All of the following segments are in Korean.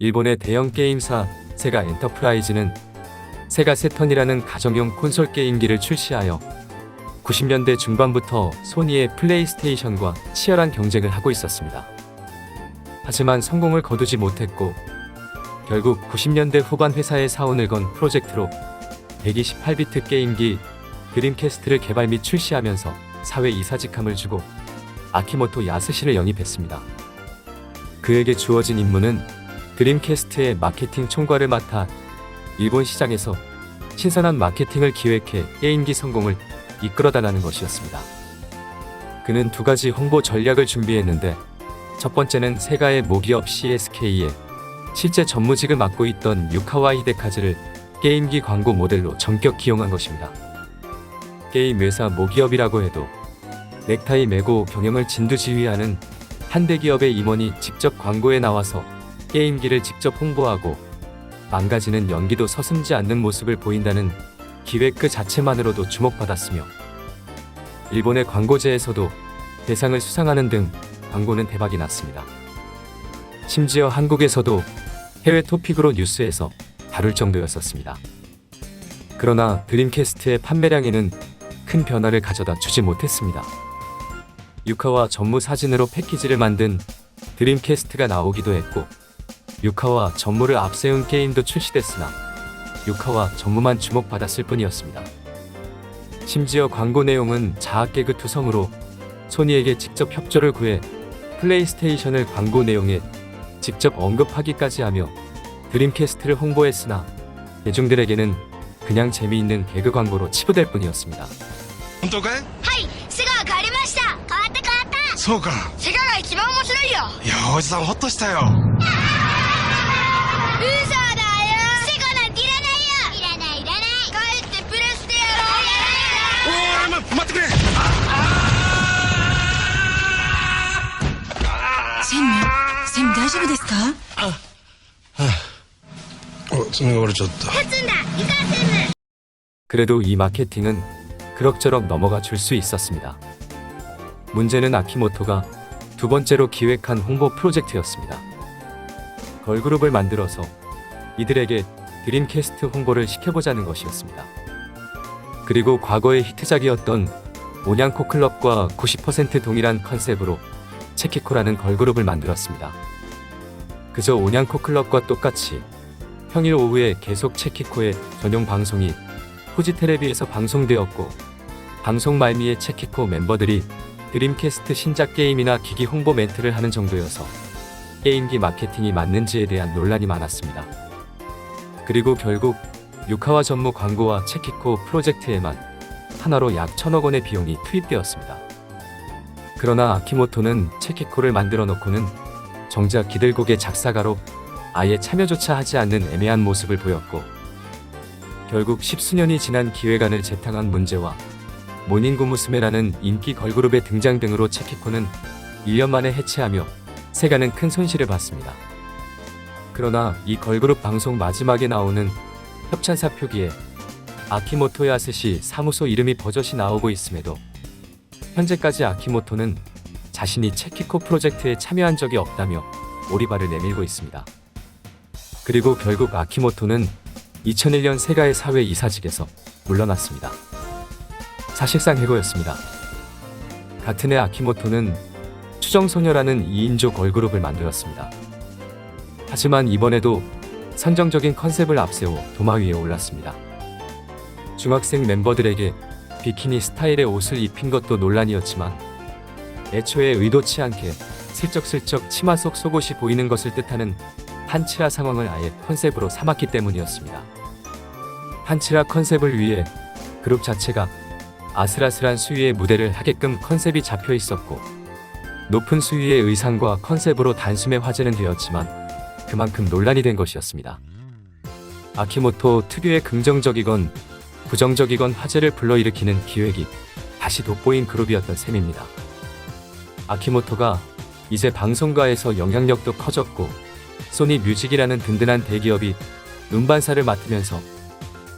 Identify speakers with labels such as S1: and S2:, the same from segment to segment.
S1: 일본의 대형 게임사 세가 엔터프라이즈는 세가 세턴이라는 가정용 콘솔 게임기를 출시하여 90년대 중반부터 소니의 플레이스테이션과 치열한 경쟁을 하고 있었습니다. 하지만 성공을 거두지 못했고 결국 90년대 후반 회사의 사원을 건 프로젝트로 128비트 게임기 드림캐스트를 개발 및 출시하면서 사회 이사직함을 주고 아키모토 야스시를 영입했습니다. 그에게 주어진 임무는 드림캐스트의 마케팅 총괄을 맡아 일본 시장에서 신선한 마케팅을 기획해 게임기 성공을 이끌어달라는 것이었습니다. 그는 두 가지 홍보 전략을 준비했는데 첫 번째는 세가의 모기업 CSK에 실제 전무직을 맡고 있던 유카와 히데카즈를 게임기 광고 모델로 전격 기용한 것입니다. 게임 회사 모기업이라고 해도 넥타이 메고 경영을 진두지휘하는 한 대기업의 임원이 직접 광고에 나와서 게임기를 직접 홍보하고 망가지는 연기도 서슴지 않는 모습을 보인다는 기획 그 자체만으로도 주목받았으며 일본의 광고제에서도 대상을 수상하는 등 광고는 대박이 났습니다. 심지어 한국에서도 해외 토픽으로 뉴스에서 다룰 정도였었습니다. 그러나 드림캐스트의 판매량에는 큰 변화를 가져다 주지 못했습니다. 유카와 전무 사진으로 패키지를 만든 드림캐스트가 나오기도 했고 유카와 전무를 앞세운 게임도 출시됐으나 유카와 전무만 주목받았을 뿐이었습니다. 심지어 광고 내용은 자학 개그 투성으로 소니에게 직접 협조를 구해 플레이스테이션을 광고 내용에 직접 언급하기까지 하며 드림캐스트를 홍보했으나 대중들에게는 그냥 재미있는 개그 광고로 치부될 뿐이었습니다.
S2: 本当かい？
S3: はい、セガが変わりました。変わった変わった。
S2: そうか。
S3: セガが一番面白いよ。
S2: いやおじさんホッとしたよ。
S3: 嘘だよ。セガなんていらないよ。いらないいらない。帰ってプレステやろう。やらない。
S2: おい、待ってくれ。
S4: 専務大丈夫ですか？
S2: 爪が折れちゃった。
S3: 立つんだ。湯川専務。
S1: 그래도 이 마케팅은 그럭저럭 넘어가 줄 수 있었습니다. 문제는 아키모토가 두 번째로 기획한 홍보 프로젝트였습니다. 걸그룹을 만들어서 이들에게 드림캐스트 홍보를 시켜보자는 것이었습니다. 그리고 과거의 히트작이었던 온양코클럽과 90% 동일한 컨셉으로 체키코라는 걸그룹을 만들었습니다. 그저 온양코클럽과 똑같이 평일 오후에 계속 체키코의 전용 방송이 후지테레비에서 방송되었고 방송 말미에 체키코 멤버들이 드림캐스트 신작 게임이나 기기 홍보 멘트를 하는 정도여서 게임기 마케팅이 맞는지에 대한 논란이 많았습니다. 그리고 결국 유카와 전무 광고와 체키코 프로젝트에만 하나로 약 1000억 원의 비용이 투입되었습니다. 그러나 아키모토는 체키코를 만들어 놓고는 정작 기들곡의 작사가로 아예 참여조차 하지 않는 애매한 모습을 보였고 결국 10수년이 지난 기획안을 재탕한 문제와 모닝구 무스메라는 인기 걸그룹의 등장 등으로 체키코는 1년 만에 해체하며 세가는 큰 손실을 봤습니다. 그러나 이 걸그룹 방송 마지막에 나오는 협찬사 표기에 아키모토 야스시 사무소 이름이 버젓이 나오고 있음에도 현재까지 아키모토는 자신이 체키코 프로젝트에 참여한 적이 없다며 오리발을 내밀고 있습니다. 그리고 결국 아키모토는 2001년 세가의 사회 이사직에서 물러났습니다. 사실상 해고였습니다. 같은 해 아키모토는 추정소녀라는 2인조 걸그룹을 만들었습니다. 하지만 이번에도 선정적인 컨셉을 앞세워 도마 위에 올랐습니다. 중학생 멤버들에게 비키니 스타일의 옷을 입힌 것도 논란이었지만 애초에 의도치 않게 슬쩍슬쩍 치마 속 속옷이 보이는 것을 뜻하는 판치라 상황을 아예 컨셉으로 삼았기 때문이었습니다. 판치라 컨셉을 위해 그룹 자체가 아슬아슬한 수위의 무대를 하게끔 컨셉이 잡혀 있었고 높은 수위의 의상과 컨셉으로 단숨에 화제는 되었지만 그만큼 논란이 된 것이었습니다. 아키모토 특유의 긍정적이건 부정적이건 화제를 불러일으키는 기획이 다시 돋보인 그룹이었던 셈입니다. 아키모토가 이제 방송가에서 영향력도 커졌고 소니 뮤직이라는 든든한 대기업이 음반사를 맡으면서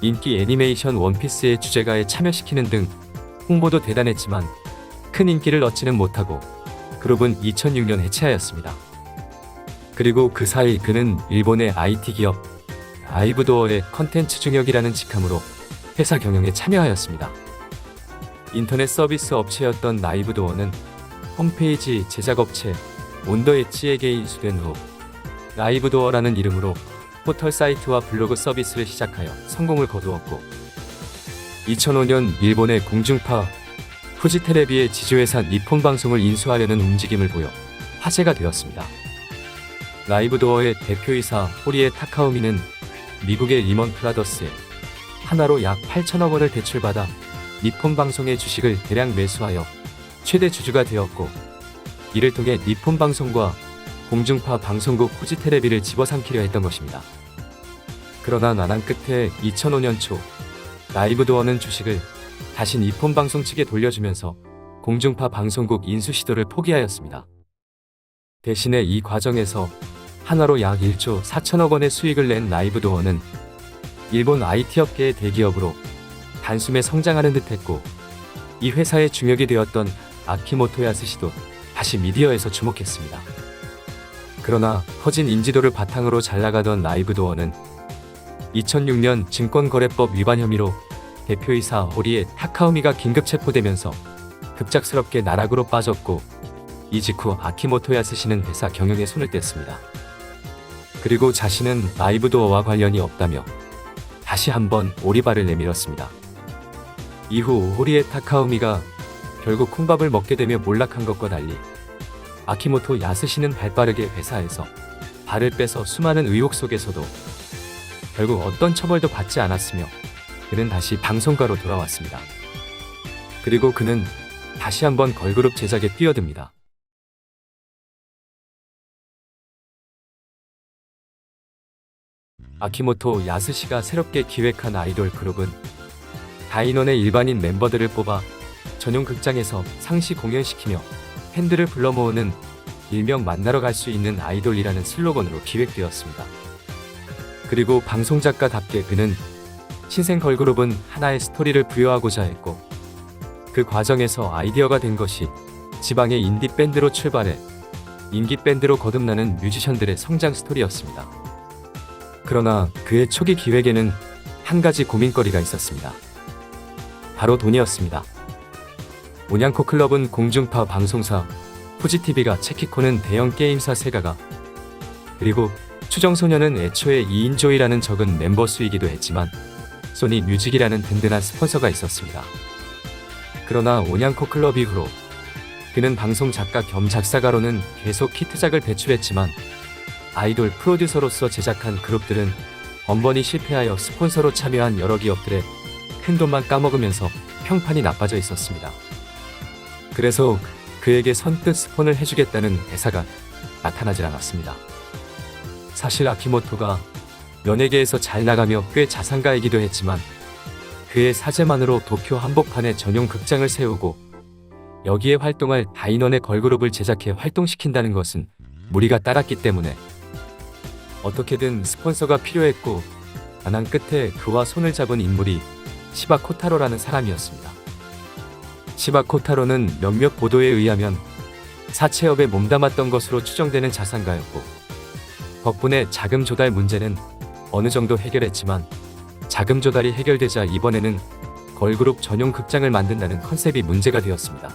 S1: 인기 애니메이션 원피스의 주제가에 참여시키는 등 홍보도 대단했지만 큰 인기를 얻지는 못하고 그룹은 2006년 해체하였습니다. 그리고 그 사이 그는 일본의 IT 기업 아이브도어의 컨텐츠 중역이라는 직함으로 회사 경영에 참여하였습니다. 인터넷 서비스 업체였던 라이브도어는 홈페이지 제작업체 온더엣지에게 인수된 후 라이브도어라는 이름으로 포털 사이트와 블로그 서비스를 시작하여 성공을 거두었고 2005년 일본의 공중파 후지테레비의 지주회사 니폰방송을 인수하려는 움직임을 보여 화제가 되었습니다. 라이브도어의 대표이사 호리에 타카우미는 미국의 리먼 브라더스에 하나로 약 8천억 원을 대출받아 니폰방송의 주식을 대량 매수하여 최대 주주가 되었고 이를 통해 니폰방송과 공중파 방송국 후지테레비를 집어삼키려 했던 것입니다. 그러나 난항 끝에 2005년 초 라이브도어는 주식을 다시 니폰방송 측에 돌려주면서 공중파 방송국 인수 시도를 포기하였습니다. 대신에 이 과정에서 하나로 약 1조 4천억 원의 수익을 낸 라이브도어는 일본 IT업계의 대기업으로 단숨에 성장하는 듯했고 이 회사의 중역이 되었던 아키모토 야스시도 다시 미디어에서 주목했습니다. 그러나 커진 인지도를 바탕으로 잘나가던 라이브도어는 2006년 증권거래법 위반 혐의로 대표이사 호리에 타카우미가 긴급 체포되면서 급작스럽게 나락으로 빠졌고 이 직후 아키모토 야스시는 회사 경영에 손을 뗐습니다. 그리고 자신은 라이브도어와 관련이 없다며 다시 한번 오리발을 내밀었습니다. 이후 호리에 타카우미가 결국 콩밥을 먹게 되며 몰락한 것과 달리 아키모토 야스시는 발빠르게 회사에서 발을 빼서 수많은 의혹 속에서도 결국 어떤 처벌도 받지 않았으며 그는 다시 방송가로 돌아왔습니다. 그리고 그는 다시 한번 걸그룹 제작에 뛰어듭니다. 아키모토 야스시가 새롭게 기획한 아이돌 그룹은 다인원의 일반인 멤버들을 뽑아 전용 극장에서 상시 공연시키며 팬들을 불러 모으는 일명 만나러 갈 수 있는 아이돌이라는 슬로건으로 기획되었습니다. 그리고 방송작가답게 그는 신생 걸그룹은 하나의 스토리를 부여하고자 했고 그 과정에서 아이디어가 된 것이 지방의 인디 밴드로 출발해 인기 밴드로 거듭나는 뮤지션들의 성장 스토리였습니다. 그러나 그의 초기 기획에는 한 가지 고민거리가 있었습니다. 바로 돈이었습니다. 온양코 클럽은 공중파 방송사, 후지TV가 체키코는 대형 게임사 세가가, 그리고 추정소녀는 애초에 2인조이라는 적은 멤버 수이기도 했지만 소니 뮤직이라는 든든한 스폰서가 있었습니다. 그러나 온양코 클럽 이후로 그는 방송 작가 겸 작사가로는 계속 히트작을 배출했지만 아이돌 프로듀서로서 제작한 그룹들은 번번이 실패하여 스폰서로 참여한 여러 기업들의 큰 돈만 까먹으면서 평판이 나빠져 있었습니다. 그래서 그에게 선뜻 스폰을 해주겠다는 회사가 나타나질 않았습니다. 사실 아키모토가 연예계에서 잘 나가며 꽤 자산가이기도 했지만 그의 사재만으로 도쿄 한복판에 전용 극장을 세우고 여기에 활동할 다인원의 걸그룹을 제작해 활동시킨다는 것은 무리가 따랐기 때문에 어떻게든 스폰서가 필요했고 난항 끝에 그와 손을 잡은 인물이 시바 코타로라는 사람이었습니다. 시바 코타로는 몇몇 보도에 의하면 사채업에 몸담았던 것으로 추정되는 자산가였고 덕분에 자금 조달 문제는 어느 정도 해결했지만 자금 조달이 해결되자 이번에는 걸그룹 전용 극장을 만든다는 컨셉이 문제가 되었습니다.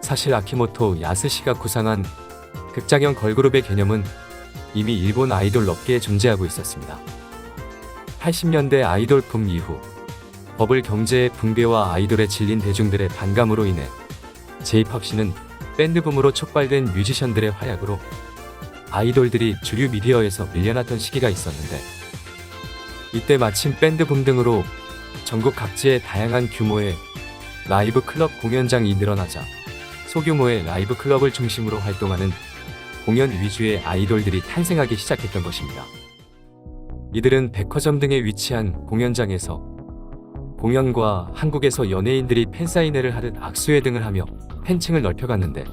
S1: 사실 아키모토 야스시가 구상한 극장형 걸그룹의 개념은 이미 일본 아이돌 업계에 존재하고 있었습니다. 80년대 아이돌붐 이후 버블 경제의 붕괴와 아이돌에 질린 대중들의 반감으로 인해 J-팝씬은 밴드붐으로 촉발된 뮤지션들의 활약으로 아이돌들이 주류 미디어에서 밀려났던 시기가 있었는데 이때 마침 밴드붐 등으로 전국 각지의 다양한 규모의 라이브 클럽 공연장이 늘어나자 소규모의 라이브 클럽을 중심으로 활동하는 공연 위주의 아이돌들이 탄생하기 시작했던 것입니다. 이들은 백화점 등에 위치한 공연장에서 공연과 한국에서 연예인들이 팬사인회를 하듯 악수회 등을 하며 팬층을 넓혀갔는데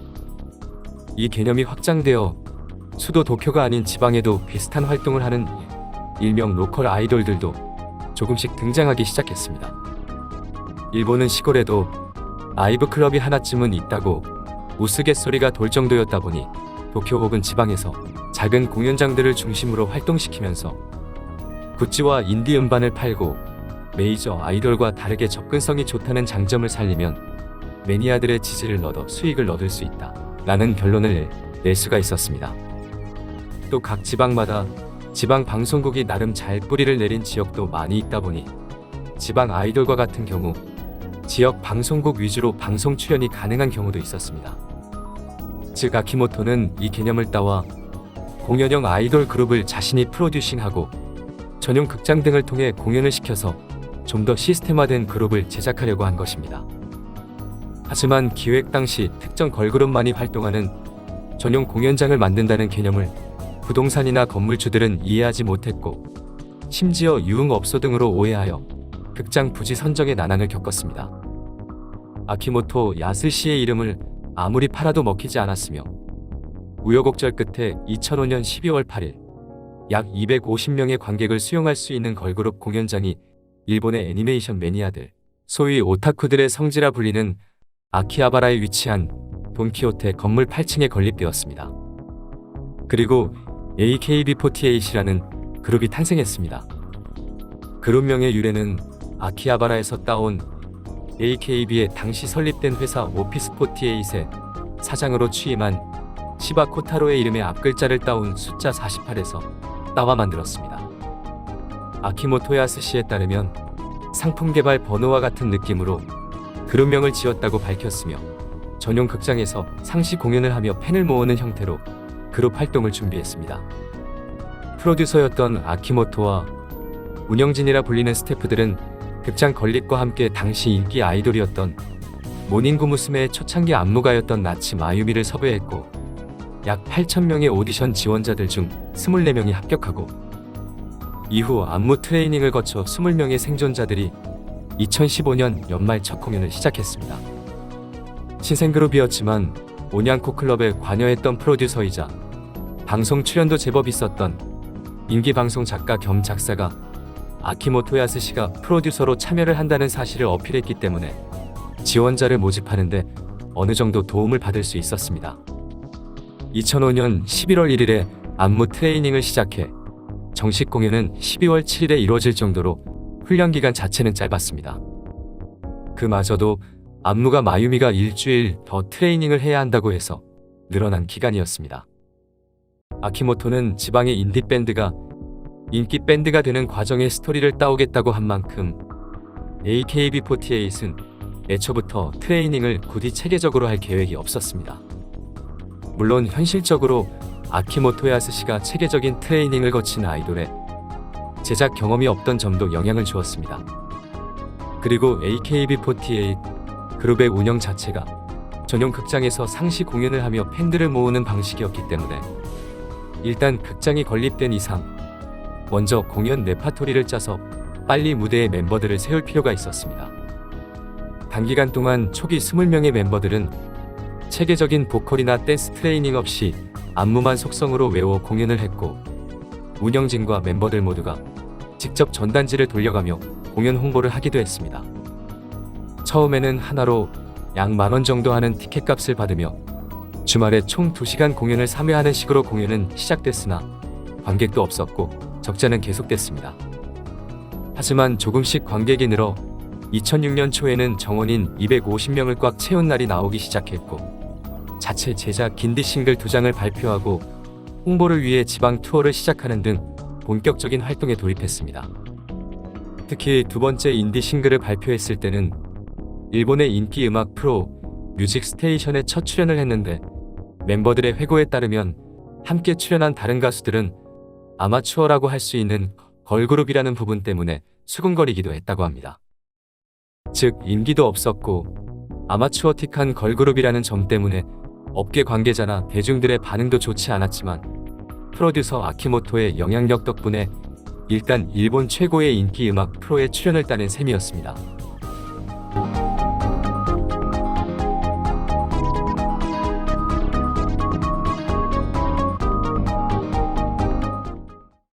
S1: 이 개념이 확장되어 수도 도쿄가 아닌 지방에도 비슷한 활동을 하는 일명 로컬 아이돌들도 조금씩 등장하기 시작했습니다. 일본은 시골에도 라이브 클럽이 하나쯤은 있다고 우스갯소리가 돌 정도였다 보니 도쿄 혹은 지방에서 작은 공연장들을 중심으로 활동시키면서 굿즈와 인디 음반을 팔고 메이저 아이돌과 다르게 접근성이 좋다는 장점을 살리면 매니아들의 지지를 얻어 수익을 얻을 수 있다 라는 결론을 낼 수가 있었습니다. 또 각 지방마다 지방 방송국이 나름 잘 뿌리를 내린 지역도 많이 있다 보니 지방 아이돌과 같은 경우 지역 방송국 위주로 방송 출연이 가능한 경우도 있었습니다. 즉 아키모토는 이 개념을 따와 공연형 아이돌 그룹을 자신이 프로듀싱하고 전용 극장 등을 통해 공연을 시켜서 좀 더 시스템화된 그룹을 제작하려고 한 것입니다. 하지만 기획 당시 특정 걸그룹만이 활동하는 전용 공연장을 만든다는 개념을 부동산이나 건물주들은 이해하지 못했고 심지어 유흥업소 등으로 오해하여 극장 부지 선정에 난항을 겪었습니다. 아키모토 야스시의 이름을 아무리 팔아도 먹히지 않았으며 우여곡절 끝에 2005년 12월 8일 약 250명의 관객을 수용할 수 있는 걸그룹 공연장이 일본의 애니메이션 매니아들, 소위 오타쿠들의 성지라 불리는 아키하바라에 위치한 돈키호테 건물 8층에 건립되었습니다. 그리고 AKB48이라는 그룹이 탄생했습니다. 그룹명의 유래는 아키하바라에서 따온 AKB의 당시 설립된 회사 오피스48의 사장으로 취임한 시바 코타로의 이름의 앞글자를 따온 숫자 48에서 따와 만들었습니다. 아키모토 야스시에 따르면 상품 개발 번호와 같은 느낌으로 그룹명을 지었다고 밝혔으며 전용 극장에서 상시 공연을 하며 팬을 모으는 형태로 그룹 활동을 준비했습니다. 프로듀서였던 아키모토와 운영진이라 불리는 스태프들은 극장 건립과 함께 당시 인기 아이돌이었던 모닝구 무스메의 초창기 안무가였던 나츠 마유미를 섭외했고 약 8,000명의 오디션 지원자들 중 24명이 합격하고 이후 안무 트레이닝을 거쳐 20명의 생존자들이 2015년 연말 첫 공연을 시작했습니다. 신생그룹이었지만 온양코 클럽에 관여했던 프로듀서이자 방송 출연도 제법 있었던 인기방송 작가 겸 작사가 아키모토 야스시가 프로듀서로 참여를 한다는 사실을 어필했기 때문에 지원자를 모집하는데 어느 정도 도움을 받을 수 있었습니다. 2005년 11월 1일에 안무 트레이닝을 시작해 정식 공연은 12월 7일에 이루어질 정도로 훈련 기간 자체는 짧았습니다. 그마저도 안무가 마유미가 일주일 더 트레이닝을 해야 한다고 해서 늘어난 기간이었습니다. 아키모토는 지방의 인디밴드가 인기 밴드가 되는 과정의 스토리를 따오겠다고 한 만큼 AKB48은 애초부터 트레이닝을 굳이 체계적으로 할 계획이 없었습니다. 물론 현실적으로 아키모토 야스시가 체계적인 트레이닝을 거친 아이돌에 제작 경험이 없던 점도 영향을 주었습니다. 그리고 AKB48 그룹의 운영 자체가 전용 극장에서 상시 공연을 하며 팬들을 모으는 방식이었기 때문에 일단 극장이 건립된 이상 먼저 공연 레파토리를 짜서 빨리 무대에 멤버들을 세울 필요가 있었습니다. 단기간 동안 초기 20명의 멤버들은 체계적인 보컬이나 댄스 트레이닝 없이 안무만 속성으로 외워 공연을 했고 운영진과 멤버들 모두가 직접 전단지를 돌려가며 공연 홍보를 하기도 했습니다. 처음에는 하나로 약 10,000원 정도 하는 티켓값을 받으며 주말에 총 2시간 공연을 3회 식으로 공연은 시작됐으나 관객도 없었고 적자는 계속됐습니다. 하지만 조금씩 관객이 늘어 2006년 초에는 정원인 250명을 꽉 채운 날이 나오기 시작했고 자체 제작 인디 싱글 2장을 발표하고 홍보를 위해 지방 투어를 시작하는 등 본격적인 활동에 돌입했습니다. 특히 두 번째 인디 싱글을 발표했을 때는 일본의 인기 음악 프로 뮤직 스테이션에 첫 출연을 했는데 멤버들의 회고에 따르면 함께 출연한 다른 가수들은 아마추어라고 할 수 있는 걸그룹이라는 부분 때문에 수근거리기도 했다고 합니다. 즉 인기도 없었고 아마추어틱한 걸그룹이라는 점 때문에 업계 관계자나 대중들의 반응도 좋지 않았지만 프로듀서 아키모토의 영향력 덕분에 일단 일본 최고의 인기 음악 프로에 출연을 따낸 셈이었습니다.